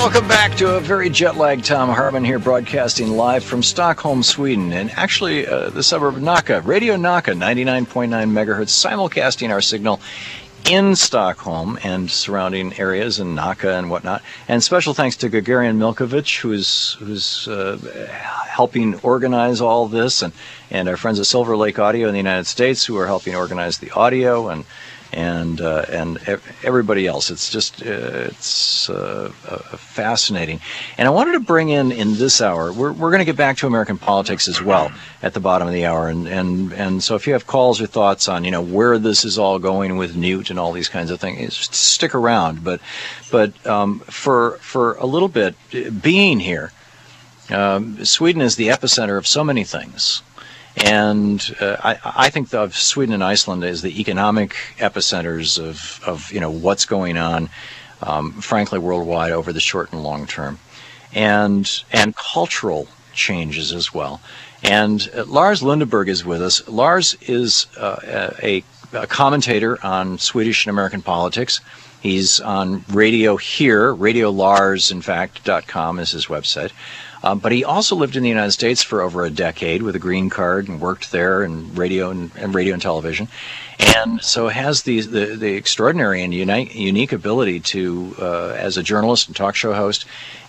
Welcome back to a very jet-lagged Thom Hartmann here, broadcasting live from Stockholm, Sweden, and actually the suburb of Nacka, Radio Nacka, 99.9 megahertz, simulcasting our signal in Stockholm and surrounding areas in Nacka and whatnot. And special thanks to Gagarin Milkovich, who's helping organize all this, and our friends at Silver Lake Audio in the United States, who are helping organize the audio, and everybody else. It's just fascinating. And I wanted to bring in this hour, we're going to get back to American politics as well at the bottom of the hour, and so if you have calls or thoughts on where this is all going with Newt and all these kinds of things, stick around. But for a little bit, being here, Sweden is the epicenter of so many things. And I think of Sweden and Iceland as the economic epicenters of what's going on, frankly, worldwide over the short and long term, and cultural changes as well. And Lars Lundeberg is with us. Lars is a commentator on Swedish and American politics. He's on radio here, RadioLars.com is his website. But he also lived in the United States for over a decade with a green card and worked there in radio and television, and so has the extraordinary and unique ability to, as a journalist and talk show host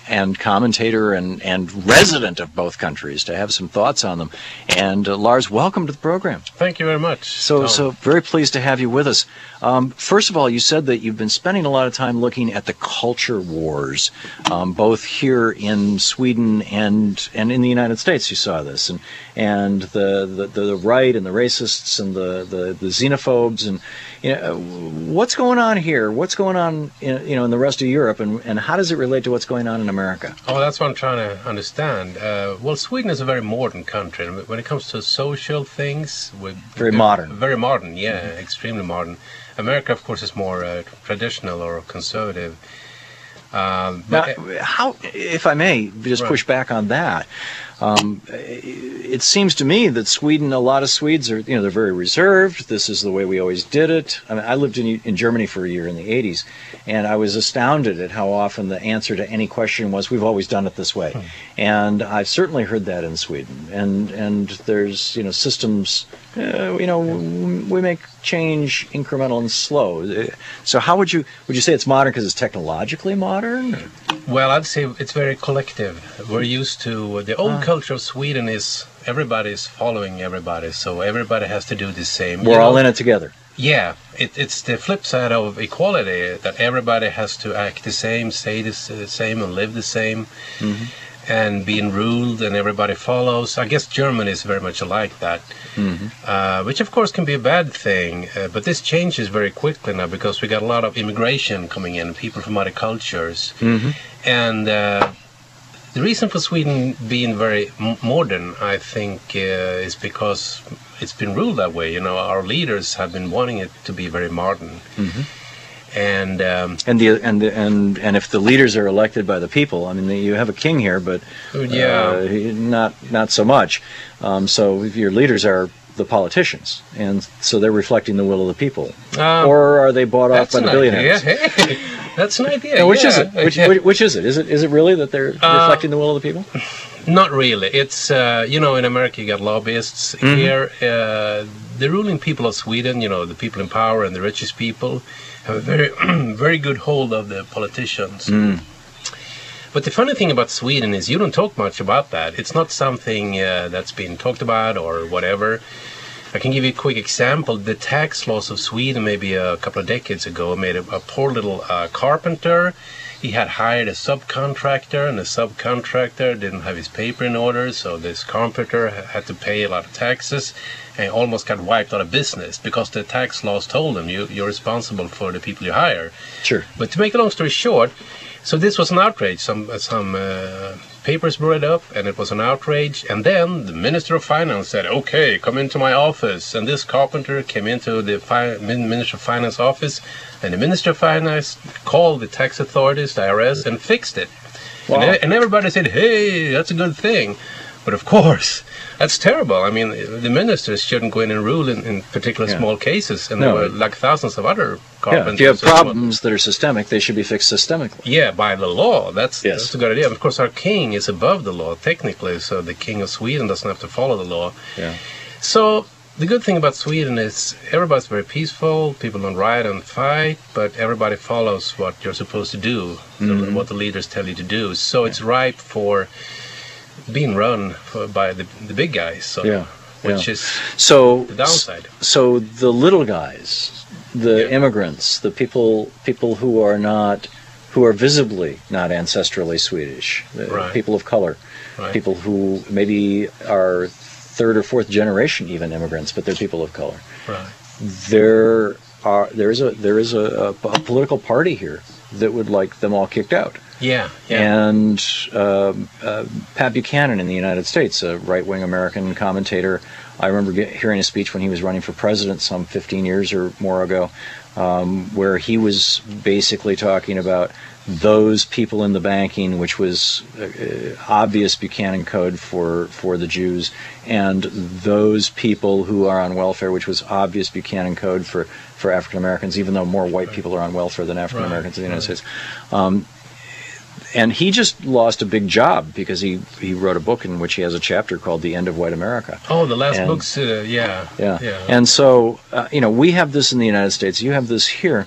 and commentator and resident of both countries, to have some thoughts on them. And Lars, welcome to the program. Thank you very much. So very pleased to have you with us. First of all, you said that you've been spending a lot of time looking at the culture wars, both here in Sweden and in the United States. You saw this, and the right and the racists and the xenophobes, and what's going on here? What's going on in the rest of Europe, and how does it relate to what's going on in America? Oh, that's what I'm trying to understand. Well, Sweden is a very modern country. When it comes to social things, very modern. Very modern, yeah, extremely modern. America, of course, is more traditional or conservative. Now, how, if I may, just push back on that. It seems to me that Sweden, a lot of Swedes are, they're very reserved. This is the way we always did it. I mean, I lived in Germany for a year in the 80s, and I was astounded at how often the answer to any question was, "We've always done it this way." And I've certainly heard that in Sweden. And there's, systems, we make change incremental and slow. So how would you say it's modern because it's technologically modern? Well, I'd say it's very collective. We're used to the old culture of Sweden is everybody's following everybody, so everybody has to do the same. We're all in it together. Yeah, it's the flip side of equality, that everybody has to act the same, say the same, and live the same, and being ruled, and everybody follows. I guess Germany is very much like that, which of course can be a bad thing, but this changes very quickly now because we got a lot of immigration coming in, people from other cultures, and the reason for Sweden being very modern, I think, is because it's been ruled that way. Our leaders have been wanting it to be very modern. And if the leaders are elected by the people, I mean, you have a king here, but not so much. So your leaders are the politicians, and so they're reflecting the will of the people, or are they bought off by the billionaires? Hey, that's an idea. Now, which is it? Which is it? Is it really that they're reflecting the will of the people? Not really. It's in America you got lobbyists. Here, the ruling people of Sweden, the people in power and the richest people, have a very very good hold of the politicians. But the funny thing about Sweden is you don't talk much about that. It's not something that's been talked about or whatever. I can give you a quick example. The tax laws of Sweden maybe a couple of decades ago made a poor little carpenter. He had hired a subcontractor, and the subcontractor didn't have his paper in order, so this carpenter had to pay a lot of taxes and almost got wiped out of business because the tax laws told him you're responsible for the people you hire. Sure. But to make a long story short, so this was an outrage. Some papers were read up, and it was an outrage. And then the Minister of Finance said, "Okay, come into my office." And this carpenter came into the Minister of Finance office, and the Minister of Finance called the tax authorities, the IRS, and fixed it. Wow. And everybody said, "Hey, that's a good thing." But of course, that's terrible. I mean, the ministers shouldn't go in and rule in particular small cases, and there were like thousands of other carpenters. If you have problems that are systemic, they should be fixed systemically. Yeah, by the law. That's a good idea. Of course, our king is above the law, technically, so the king of Sweden doesn't have to follow the law. Yeah. So the good thing about Sweden is everybody's very peaceful, people don't riot and fight, but everybody follows what you're supposed to do, what the leaders tell you to do. So it's ripe for being run by the big guys, which is the downside. So the little guys, the immigrants, the people who are visibly not ancestrally Swedish, people of color, people who maybe are third or fourth generation even immigrants, but they're people of color. Right. There is a political party here that would like them all kicked out. Yeah. And Pat Buchanan in the United States, a right-wing American commentator, I remember hearing a speech when he was running for president some 15 years or more ago, where he was basically talking about those people in the banking, which was obvious Buchanan code for the Jews, and those people who are on welfare, which was obvious Buchanan code for African Americans, even though more white people are on welfare than African Americans in the United States. And he just lost a big job because he wrote a book in which he has a chapter called "The End of White America." Oh, the last book's yeah. And so we have this in the United States. You have this here.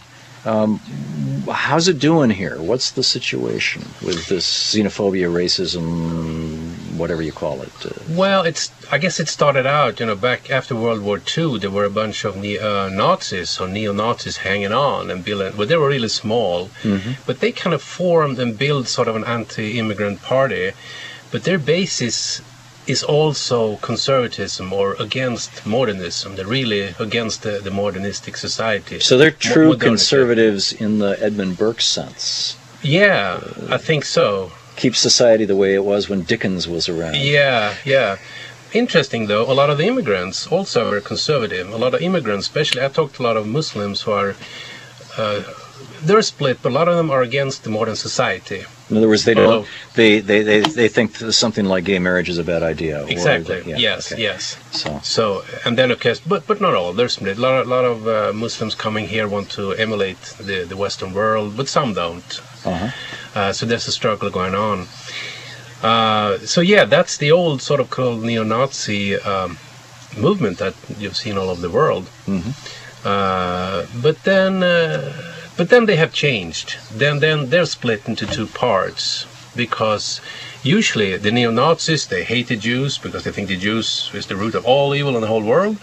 How's it doing here? What's the situation with this xenophobia, racism, whatever you call it? Well, I guess it started out, back after World War II. There were a bunch of Nazis or neo-Nazis hanging on and building. Well, they were really small, but they kind of formed and built sort of an anti-immigrant party. But their basis is also conservatism or against modernism. They're really against the modernistic society. So they're true conservatives in the Edmund Burke sense. Yeah, I think so. Keep society the way it was when Dickens was around. Yeah. Interesting, though, a lot of the immigrants also are conservative. A lot of immigrants, especially, I talked to a lot of Muslims who are, they're split, but a lot of them are against the modern society. In other words, they don't. They think something like gay marriage is a bad idea. Exactly. Yes. So, and then of course, but not all. There's a lot of Muslims coming here want to emulate the Western world, but some don't. So there's a struggle going on. So that's the old sort of called neo-Nazi movement that you've seen all over the world. But then they have changed. Then they're split into two parts, because usually the neo-Nazis, they hate the Jews because they think the Jews is the root of all evil in the whole world.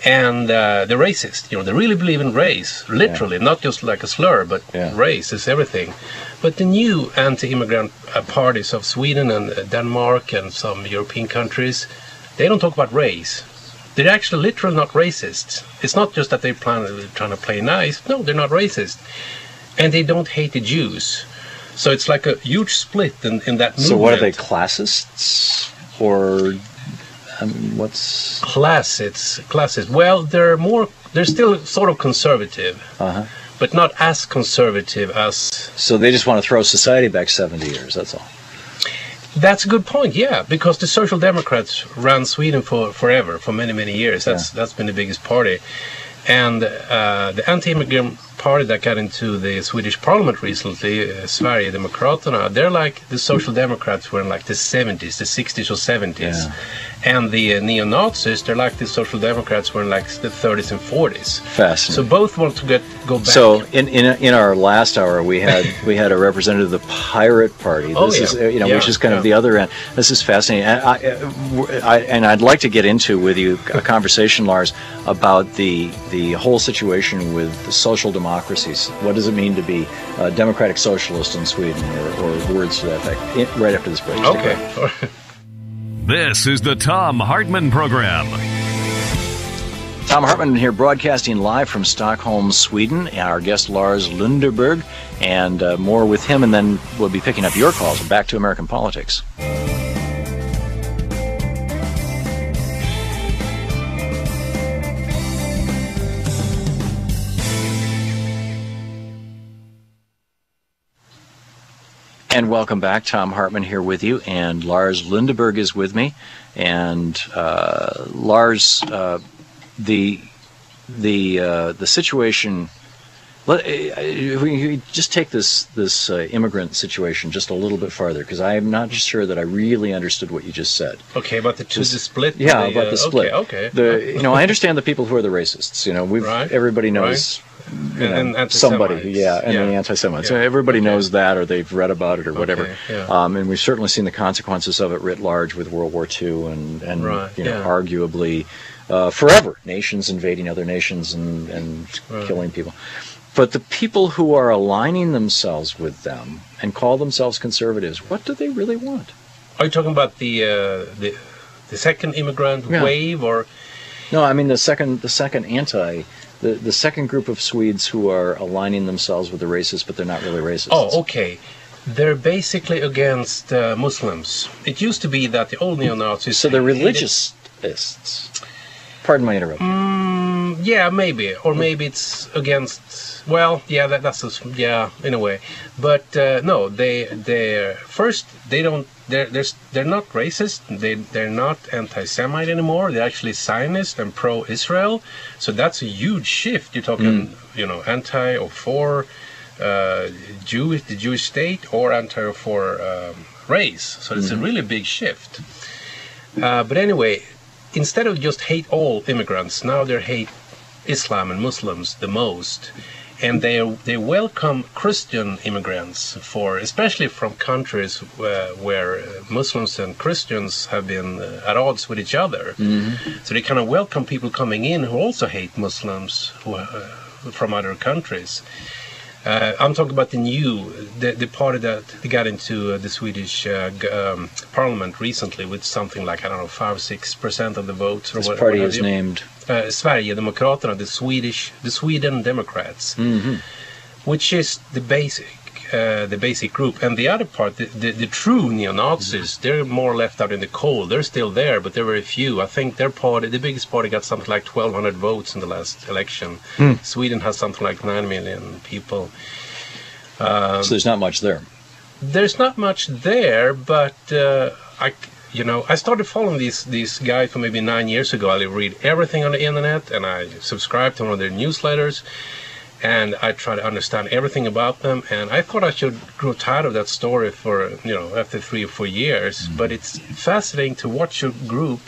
And the racist, they really believe in race, literally, not just like a slur, but race is everything. But the new anti-immigrant parties of Sweden and Denmark and some European countries, they don't talk about race. They're actually literally not racist. It's not just that they're trying to play nice. No, they're not racist. And they don't hate the Jews. So it's like a huge split in that movement. So what are they, classists? Or what's... Classists. Well, they're still sort of conservative. But not as conservative as... So they just want to throw society back 70 years, that's all. That's a good point, because the Social Democrats ran Sweden forever, for many, many years. That's been the biggest party. And the anti-immigrant party that got into the Swedish parliament recently, Sverigedemokraterna, they're like the Social Democrats were in like the 70s, the 60s or 70s. And the neo-Nazis, they're like the Social Democrats were in like the 30s and 40s. Fascinating. So both want to go back. So in our last hour, we had a representative of the Pirate Party. This is which is kind of the other end. This is fascinating. And I'd like to get into with you a conversation, Lars, about the whole situation with the social democracies. What does it mean to be a democratic socialist in Sweden, or words to that effect? Right after this break. Okay. This is the Thom Hartmann Program. Thom Hartmann here, broadcasting live from Stockholm, Sweden. Our guest, Lars Lundeberg, and more with him, and then we'll be picking up your calls. Back to American politics. And welcome back. Thom Hartmann here with you, and Lars Lundeberg is with me. And Lars, the situation. We just take this immigrant situation just a little bit farther, because I am not sure that I really understood what you just said. Okay, about the split. Yeah, about the split. Okay. I understand the people who are the racists. Everybody knows. And somebody, the anti-Semites. Yeah. Everybody knows that, or they've read about it, or whatever. Okay, yeah. And we've certainly seen the consequences of it writ large with World War II, and arguably forever, nations invading other nations and killing people. But the people who are aligning themselves with them and call themselves conservatives, what do they really want? Are you talking about the second immigrant wave, or? No, I mean the second The second group of Swedes who are aligning themselves with the racists, but they're not really racists. Oh, okay. They're basically against Muslims. It used to be that the old neo-Nazis... So they're religiousists. Pardon my interruption. Yeah, maybe. Or maybe it's against... Well, yeah, that's in a way. But no, they're not racist. They're not anti-Semite anymore. They're actually Zionist and pro-Israel. So that's a huge shift. You're talking, anti or for the Jewish state, or anti or for race. So it's a really big shift. But anyway, instead of just hate all immigrants, now they hate Islam and Muslims the most. And they welcome Christian immigrants, especially from countries where Muslims and Christians have been at odds with each other. Mm-hmm. So they kind of welcome people coming in who also hate Muslims from other countries. I'm talking about the party that got into the Swedish parliament recently with something like, 5-6% of the votes. This party is named Sverigedemokraterna, the Sweden Democrats, which is the basic group. And the other part, the true neo-Nazis, they're more left out in the cold. They're still there, but they're very few. I think their party, the biggest party, got something like 1,200 votes in the last election. Sweden has something like 9 million people. So there's not much there. There's not much there, but I started following these guys for maybe 9 years ago. I read everything on the internet, and I subscribed to one of their newsletters. And I try to understand everything about them, and I thought I should grow tired of that story for, after 3 or 4 years. But it's fascinating to watch a group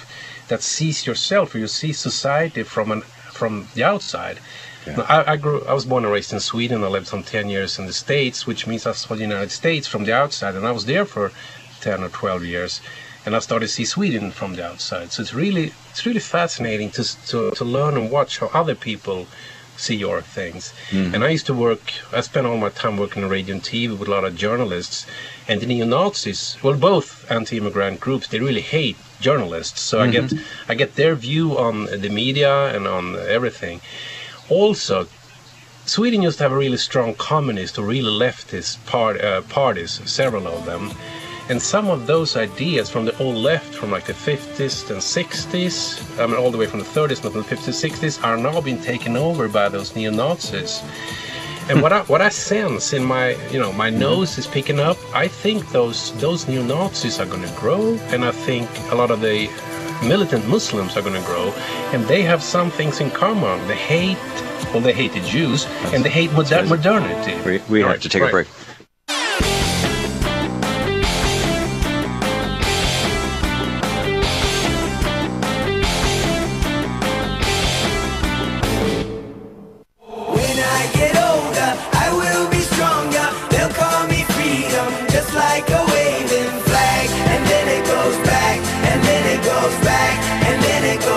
that sees yourself, or you see society from the outside. Yeah. I was born and raised in Sweden. I lived some 10 years in the States, which means I saw the United States from the outside, and I was there for 10 or 12 years. And I started to see Sweden from the outside. So it's really fascinating to learn and watch how other people see your things. And I spent all my time working on radio and TV with a lot of journalists, and the neo-Nazis, both anti-immigrant groups, they really hate journalists. So I get their view on the media and on everything. Also, Sweden used to have a really strong communist or really leftist parties, several of them. And some of those ideas from the old left, from like the 50s and 60s, all the way from the 30s and the 50s, 60s, are now being taken over by those neo-Nazis. And what I sense in my nose is picking up. I think those neo-Nazis are going to grow, and I think a lot of the militant Muslims are going to grow, and they have some things in common. They hate the Jews, and they hate modernity. We have to take a break.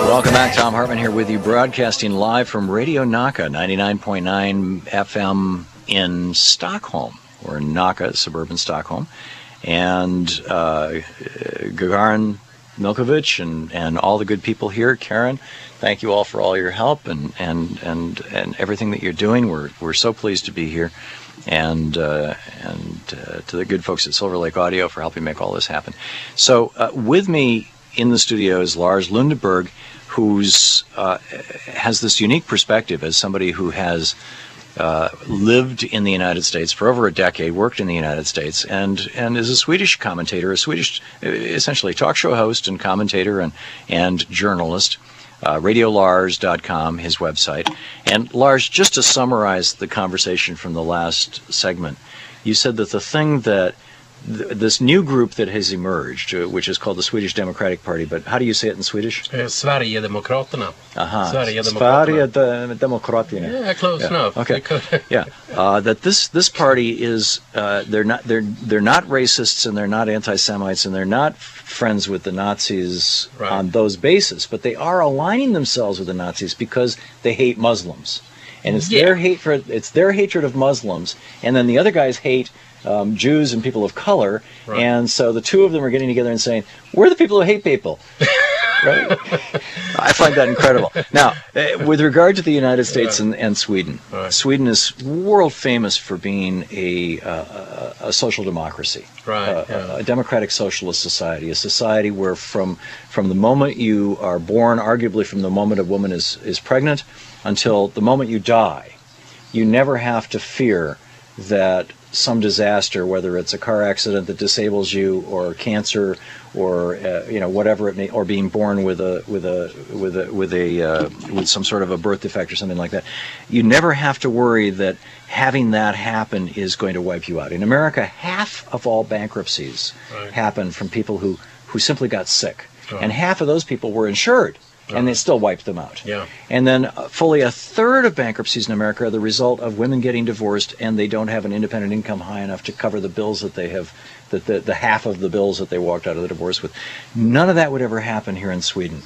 Welcome back. Thom Hartmann here with you, broadcasting live from Radio Nacka, 99.9 FM in Stockholm, or in Nacka, suburban Stockholm. And Gagarin Milkovich and all the good people here, Karen, thank you all for all your help and everything that you're doing. We're so pleased to be here. And to the good folks at Silver Lake Audio for helping make all this happen. So with me in the studio is Lars Lundeberg, who's has this unique perspective as somebody who has lived in the United States for over a decade, worked in the United States, and is a Swedish commentator, a Swedish, essentially talk show host and commentator and journalist. RadioLars.com, his website. And Lars, just to summarize the conversation from the last segment, you said that the thing that this new group that has emerged, which is called the Swedish Democratic Party, but how do you say it in Swedish? Sverigedemokraterna. Sverigedemokraterna. Yeah, close enough. Okay. Yeah. That this party is they're not racists, and they're not anti-Semites, and they're not friends with the Nazis on those bases, but they are aligning themselves with the Nazis because they hate Muslims, and it's their hatred of Muslims, and then the other guys hate Jews and people of color, and so the two of them are getting together and saying, we're the people who hate people. Right? I find that incredible. Now, with regard to the United States and Sweden, Sweden is world famous for being a social democracy, a democratic socialist society, a society where from the moment you are born, arguably from the moment a woman is pregnant, until the moment you die, you never have to fear that some disaster, whether it's a car accident that disables you, or cancer, or whatever it may, or being born with some sort of a birth defect or something like that, you never have to worry that having that happen is going to wipe you out. In America, half of all bankruptcies happen from people who simply got sick, and half of those people were insured. And they still wiped them out. Yeah. And then fully a third of bankruptcies in America are the result of women getting divorced, and they don't have an independent income high enough to cover the bills that they have, the half of the bills that they walked out of the divorce with. None of that would ever happen here in Sweden.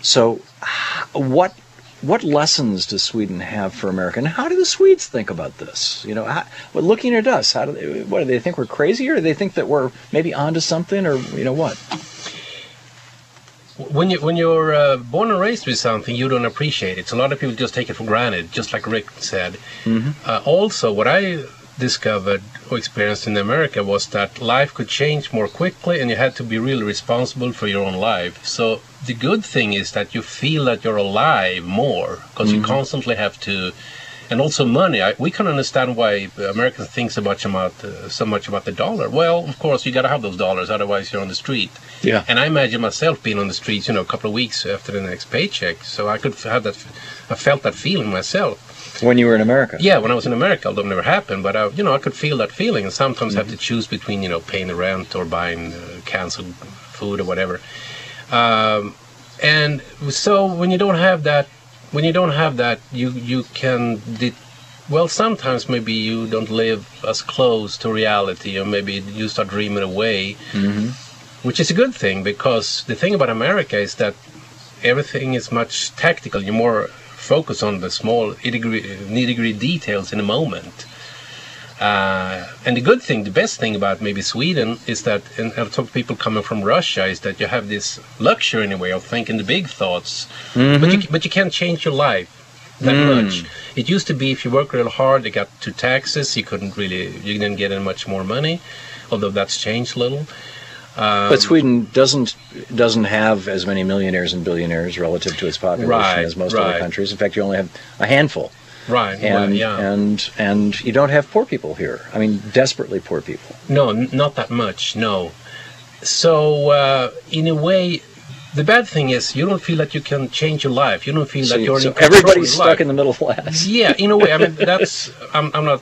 So what lessons does Sweden have for America? And how do the Swedes think about this? Looking at us, do they think we're crazy, or do they think that we're maybe onto something, or what? When you're born and raised with something, you don't appreciate it. So a lot of people just take it for granted, just like Rick said. Mm-hmm. Also, what I discovered or experienced in America was that life could change more quickly, and you had to be really responsible for your own life. So the good thing is that you feel that you're alive more, because you constantly have to. And also money. We can understand why Americans think so much about the dollar. Well, of course, you got to have those dollars, otherwise you're on the street. Yeah. And I imagine myself being on the streets, a couple of weeks after the next paycheck. So I could have that. I felt that feeling myself. When you were in America? Yeah, when I was in America, although it never happened. But I could feel that feeling, and sometimes have to choose between paying the rent or buying canceled food or whatever. And so when you don't have that. You can. Sometimes maybe you don't live as close to reality, or maybe you start dreaming away, which is a good thing, because the thing about America is that everything is much tactical. You're more focused on the small, nitty-gritty details in a moment. And the best thing about maybe Sweden is that, and I've talked to people coming from Russia, is that you have this luxury in a way of thinking the big thoughts, but you can't change your life that much. It used to be if you work real hard, you got to taxes, you didn't get much more money, although that's changed a little. But Sweden doesn't have as many millionaires and billionaires relative to its population as most other countries. In fact, you only have a handful. Right, and you don't have poor people here. I mean, desperately poor people. No, not that much, no. So, in a way, the bad thing is you don't feel that you can change your life. You don't feel that you're in control everybody's stuck life. In the middle class. Yeah, in a way. I mean, I'm not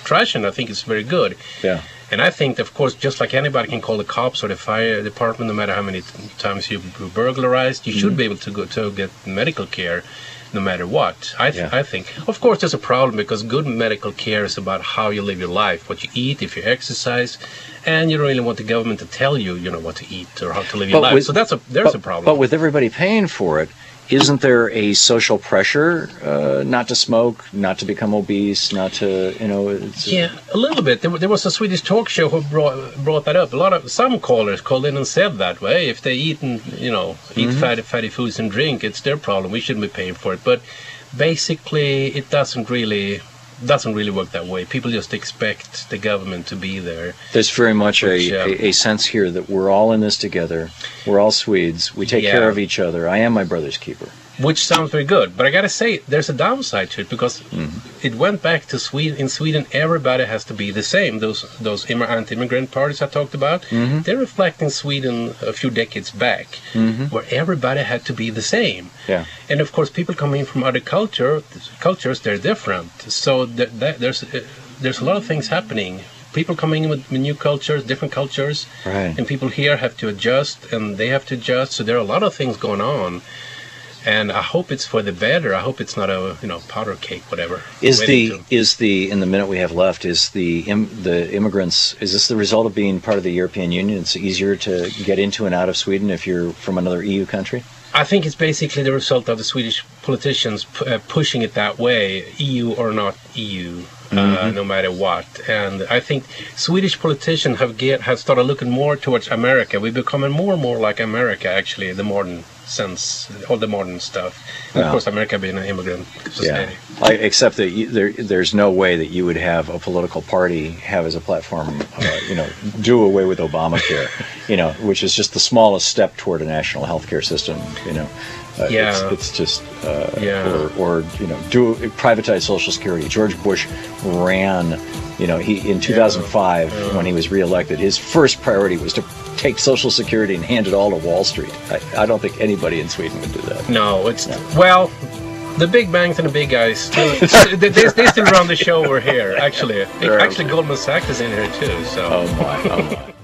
trashing. I think it's very good. Yeah. And I think, of course, just like anybody can call the cops or the fire department, no matter how many times you're burglarized, you should be able to go to get medical care. No matter what, I think. Of course, there's a problem, because good medical care is about how you live your life, what you eat, if you exercise, and you don't really want the government to tell you, what to eat or how to live your life. So there's a problem. But with everybody paying for it, isn't there a social pressure not to smoke, not to become obese, not to, Yeah, a little bit. There was a Swedish talk show who brought that up. Some callers called in and said that, well, if they eat fatty foods and drink, it's their problem. We shouldn't be paying for it. But basically, it doesn't really work that way. People just expect the government to be there. There's very much a sense here that we're all in this together. We're all Swedes. We take care of each other. I am my brother's keeper. which sounds very good. But I gotta say, there's a downside to it, because it went back to Sweden. In Sweden, everybody has to be the same. Those anti-immigrant parties I talked about, they're reflecting Sweden a few decades back, where everybody had to be the same. Yeah. And of course, people coming from other cultures, they're different. So there's a lot of things happening. People coming in with new cultures, different cultures, right. And people here have to adjust, and they have to adjust. So there are a lot of things going on. And I hope it's for the better. I hope it's not a powder cake, whatever. In the minute we have left, is the immigrants, is this the result of being part of the European Union? It's easier to get into and out of Sweden if you're from another EU country? I think it's basically the result of the Swedish politicians pushing it that way, EU or not EU, no matter what. And I think Swedish politicians have started looking more towards America. We're becoming more and more like America, actually, the modern sense, all the modern stuff. And of course, America being an immigrant society. Yeah. Except that there's no way that you would have a political party have as a platform, do away with Obamacare, which is just the smallest step toward a national healthcare system, It's just, or privatize Social Security. George Bush ran, he in 2005 when he was reelected, his first priority was to take Social Security and hand it all to Wall Street. I don't think anybody in Sweden would do that. No, well, the big banks and the big guys, they still run the show over here. Actually, Goldman Sachs is in here too. So. Oh my.